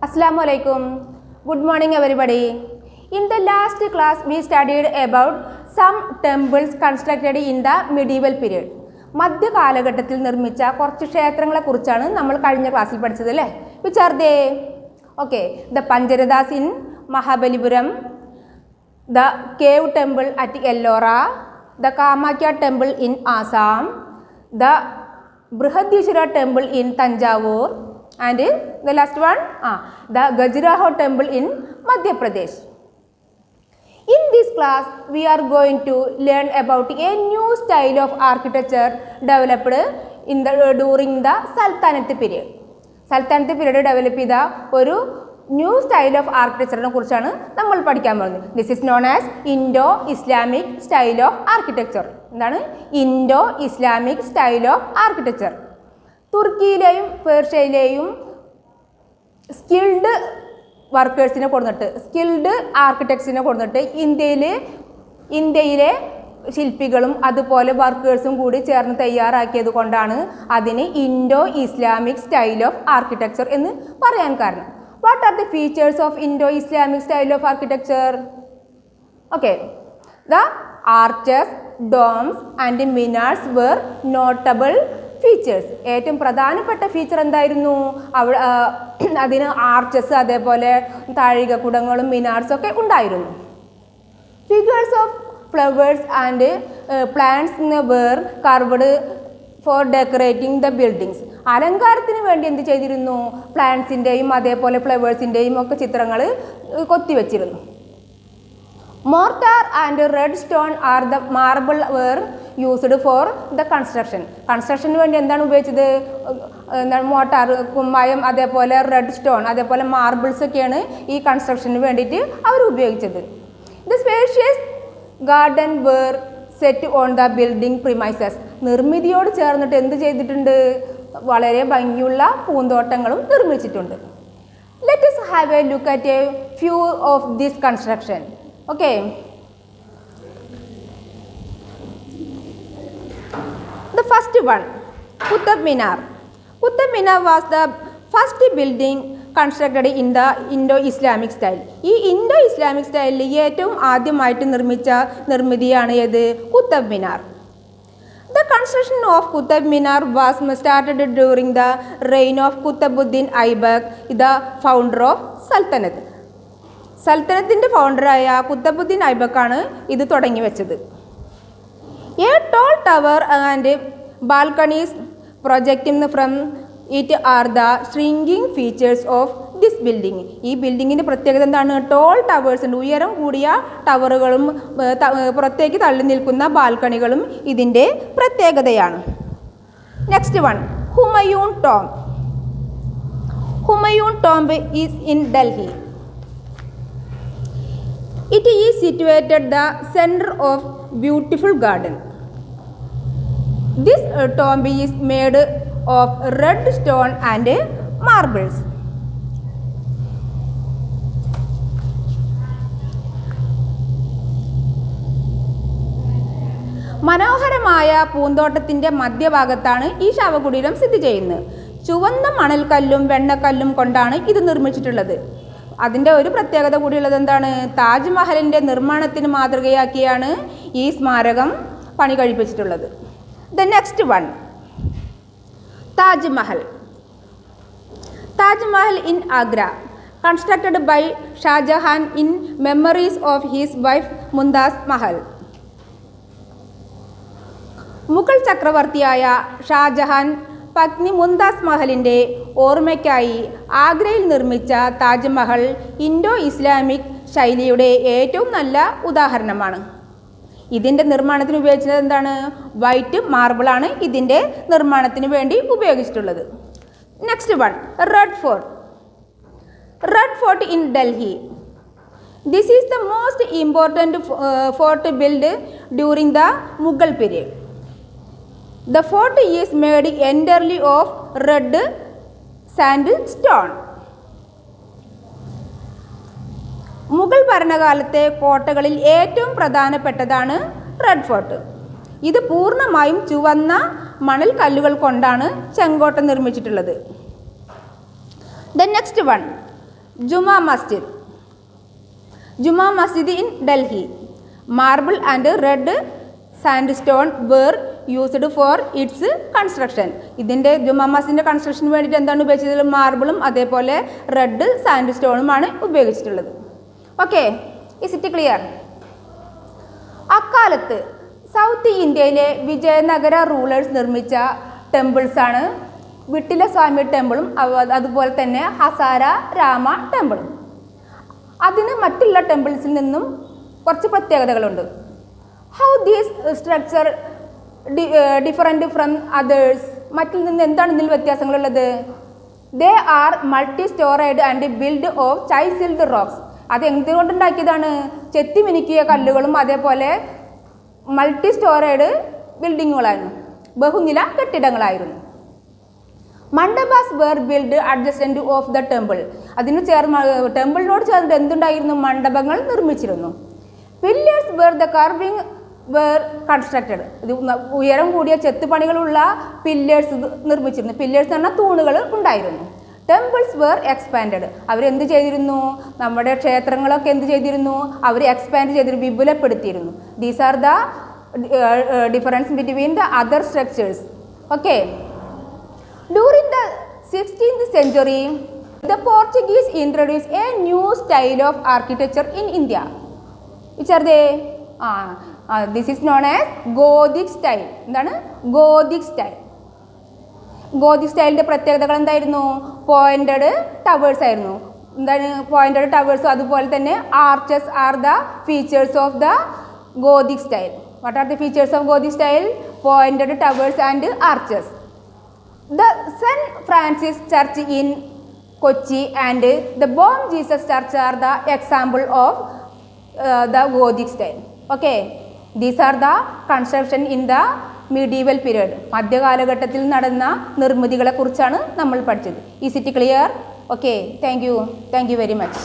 Assalamu alaikum. Good morning everybody. In the last class we studied about some temples constructed in the medieval period. മധ്യകാലഘട്ടത്തിൽ നിർമ്മിച്ച കുറച്ച് ക്ഷേത്രങ്ങളെ കുറിച്ചാണ് നമ്മൾ കഴിഞ്ഞ ക്ലാസ്സിൽ പഠിച്ചത് അല്ലേ? Which are they? Okay, the Pancharathas in Mahabalipuram, the cave temple at Ellora, the Kamakhya temple in Assam, the Brihadishwara temple in Tanjavur, and the last one, the Khajuraho temple in Madhya Pradesh. In this class, we are going to learn about a new style of architecture developed during the Sultanate period. Sultanate period develop ചെയ്ത ഒരു new style of ആർക്കിടെക്ചറിനെ കുറിച്ചാണ് നമ്മൾ പഠിക്കാൻ പോകുന്നത്. This is known as Indo Islamic style of architecture. എന്താണ് Indo Islamic style of architecture? തുർക്കിയിലെയും പേർഷ്യയിലെയും skilled വർക്കേഴ്സിനെ കൊടുത്തിട്ട് സ്കിൽഡ് ആർക്കിടെക്ട്സിനെ കൊടുത്തിട്ട് ഇന്ത്യയിലെ ശില്പികളും അതുപോലെ വർക്കേഴ്സും കൂടി ചേർന്ന് തയ്യാറാക്കിയത് കൊണ്ടാണ് അതിന് Indo Islamic style of architecture എന്ന് പറയാൻ കാരണം. What are the features of Indo Islamic style of architecture? Okay, the arches, domes and minars were notable features. ഏറ്റവും പ്രധാനപ്പെട്ട ഫീച്ചർ എന്തായിരുന്നു? അതിന് ആർച്ചസ് അതേപോലെ താഴികക്കുടങ്ങളും മിനാർസും ഒക്കെ ഉണ്ടായിരുന്നു. Figures of flowers and plants were curved for decorating the buildings. അലങ്കാരത്തിന് വേണ്ടി എന്ത് ചെയ്തിരുന്നു? പ്ലാന്റ്സിൻ്റെയും അതേപോലെ ഫ്ലവേഴ്സിൻ്റെയും ഒക്കെ ചിത്രങ്ങൾ കൊത്തിവെച്ചിരുന്നു. Mortar and red stone are the marble were used for the construction. കൺസ്ട്രക്ഷന് വേണ്ടി എന്താണ് ഉപയോഗിച്ചത്? എന്താണ് മോട്ടാർ, കുമ്മായം, അതേപോലെ റെഡ് സ്റ്റോൺ, അതേപോലെ മാർബിൾസ് ഒക്കെയാണ് ഈ കൺസ്ട്രക്ഷന് വേണ്ടിയിട്ട് അവർ ഉപയോഗിച്ചത്. The spacious garden were set on the building premises. നിർമ്മിതിയോട് ചേർന്നിട്ട് എന്ത് ചെയ്തിട്ടുണ്ട്? വളരെ ഭംഗിയുള്ള പൂന്തോട്ടങ്ങളും നിർമ്മിച്ചിട്ടുണ്ട്. Let us have a look at a few of this construction. Okay, the first one, Qutub Minar. Qutub Minar was the first building constructed in the Indo-Islamic style. ഈ Indo Islamic സ്റ്റൈലിൽ ഏറ്റവും ആദ്യമായിട്ട് നിർമ്മിച്ച നിർമ്മിതിയാണ് ഏത്? Qutub Minar. The construction of Qutub Minar was started during the reign of Qutbuddin Aibak, the founder of Sultanate. സൽത്തനത്തിൻ്റെ ഫൗണ്ടറായ Qutbuddin ഐബക്കാണ് ഇത് തുടങ്ങി വെച്ചത്. A tall tower and balconies projecting from it are the shrinking features of this building. ഈ ബിൽഡിങ്ങിൻ്റെ പ്രത്യേകത എന്താണ്? Toll towers ഉണ്ട്, ഉയരം കൂടിയ ടവറുകളും പുറത്തേക്ക് തള്ളി നിൽക്കുന്ന ബാൽക്കണികളും ഇതിൻ്റെ പ്രത്യേകതയാണ്. Next one, Humayun tomb. Humayun tomb is in Delhi. It is situated the center of beautiful garden. This tomb is made of red stone and marbles. മനോഹരമായ പൂന്തോട്ടത്തിൻ്റെ മധ്യഭാഗത്താണ് ഈ ശവകുടീരം സ്ഥിതി ചെയ്യുന്നത്. ചുവന്ന മണൽക്കല്ലും വെണ്ണക്കല്ലും കൊണ്ടാണ് ഇത് നിർമ്മിച്ചിട്ടുള്ളത്. അതിൻ്റെ ഒരു പ്രത്യേകത കൂടിയുള്ളത് എന്താണ്? താജ്മഹലിൻ്റെ നിർമ്മാണത്തിന് മാതൃകയാക്കിയാണ് ഈ സ്മാരകം പണി കഴിപ്പിച്ചിട്ടുള്ളത്. The next one, Taj Mahal. Taj Mahal in Agra, constructed by Shah Jahan in memories of his wife Mumtaz Mahal. Mughal ചക്രവർത്തിയായ ഷാജഹാൻ പത്നി മുംതാസ് മഹലിൻ്റെ ഓർമ്മയ്ക്കായി ആഗ്രയിൽ നിർമ്മിച്ച താജ്മഹൽ ഇൻഡോ ഇസ്ലാമിക് ശൈലിയുടെ ഏറ്റവും നല്ല ഉദാഹരണമാണ്. ഇതിൻ്റെ നിർമ്മാണത്തിന് ഉപയോഗിച്ചത് എന്താണ്? വൈറ്റ് മാർബിളാണ് ഇതിൻ്റെ നിർമ്മാണത്തിന് വേണ്ടി ഉപയോഗിച്ചിട്ടുള്ളത്. Next one, red fort. Red fort in Delhi. This is the most important fort build during the Mughal period. The fort is made entirely of red sandstone. Mughal ഭരണകാലത്തെ കോട്ടകളിൽ ഏറ്റവും പ്രധാനപ്പെട്ടതാണ് റെഡ് ഫോർട്ട്. ഇത് പൂർണ്ണമായും ചുവന്ന മണൽ കല്ലുകൾ കൊണ്ടാണ് ചെങ്കോട്ട നിർമ്മിച്ചിട്ടുള്ളത്. The next one, Juma Masjid. Juma Masjid in Delhi. Marble and red sandstone were used for its construction. ഇതിൻ്റെ ജുമാ മസ്ജിദിൻ്റെ കൺസ്ട്രക്ഷന് വേണ്ടിയിട്ട് എന്താണ് ഉപയോഗിച്ചത്? മാർബിളും അതേപോലെ റെഡ് സാൻഡ് സ്റ്റോണുമാണ് ഉപയോഗിച്ചിട്ടുള്ളത്. Okay, is it clear? അക്കാലത്ത് സൗത്ത് ഇന്ത്യയിലെ വിജയനഗര റൂളേഴ്സ് നിർമ്മിച്ച ടെമ്പിൾസാണ് വിട്ടില സ്വാമി ടെമ്പിളും അതുപോലെ തന്നെ ഹസാര രാമ ടെമ്പിളും. അതിന് മറ്റുള്ള ടെമ്പിൾസിൽ നിന്നും കുറച്ച് പ്രത്യേകതകളുണ്ട്. How these structure different from others? മറ്റിൽ നിന്ന് എന്താണ് ഇതിൽ വ്യത്യാസങ്ങളുള്ളത്? They are multi storeyed and build of chiselled rocks. അത് എന്തുകൊണ്ടുണ്ടാക്കിയതാണ്? ചെത്തി മിനുക്കിയ കല്ലുകളും അതേപോലെ മൾട്ടി സ്റ്റോറേഡ് ബിൽഡിങ്ങുകളായിരുന്നു, ബഹുനില കെട്ടിടങ്ങളായിരുന്നു. Mandapas were build adjacent of the temple. അതിന് ടെമ്പിളിനോട് ചേർന്നിട്ട് എന്തുണ്ടായിരുന്നു? മണ്ഡപങ്ങൾ നിർമ്മിച്ചിരുന്നു. Pillars were the carving were constructed. ഇത് ഉയരം കൂടിയ ചെത്തുപണികളുള്ള പില്ലേഴ്സ് നിർമ്മിച്ചിരുന്നു. പില്ലേഴ്സ് എന്ന് പറഞ്ഞാൽ തൂണുകൾ ഉണ്ടായിരുന്നു. Temples were expanded. അവരെന്ത് ചെയ്തിരുന്നു? നമ്മുടെ ക്ഷേത്രങ്ങളൊക്കെ എന്ത് ചെയ്തിരുന്നു? അവർ എക്സ്പാൻഡ് ചെയ്തിരുന്നു, വിപുലപ്പെടുത്തിയിരുന്നു. These are the difference between the other structures. Okay. During the 16th century, the Portuguese introduced a new style of architecture in India. Which are they? This is known as Gothic style. എന്താണ്? Gothic style. Gothic സ്റ്റൈലിൻ്റെ പ്രത്യേകതകൾ എന്തായിരുന്നു? Pointed towers ആയിരുന്നു. എന്താണ് pointed ടവേഴ്സും അതുപോലെ തന്നെ arches are the features of the Gothic style. What are the features of Gothic style? Pointed towers and arches. The St. Francis Church in Kochi and the Bom Jesus Church are the example of the Gothic style. Okay, these are the construction in the medieval period. മധ്യകാലഘട്ടത്തിൽ നടന്ന നിർമ്മിതികളെ കുറിച്ചാണ് നമ്മൾ പഠിച്ചത്. Is it clear? Okay, thank you very much.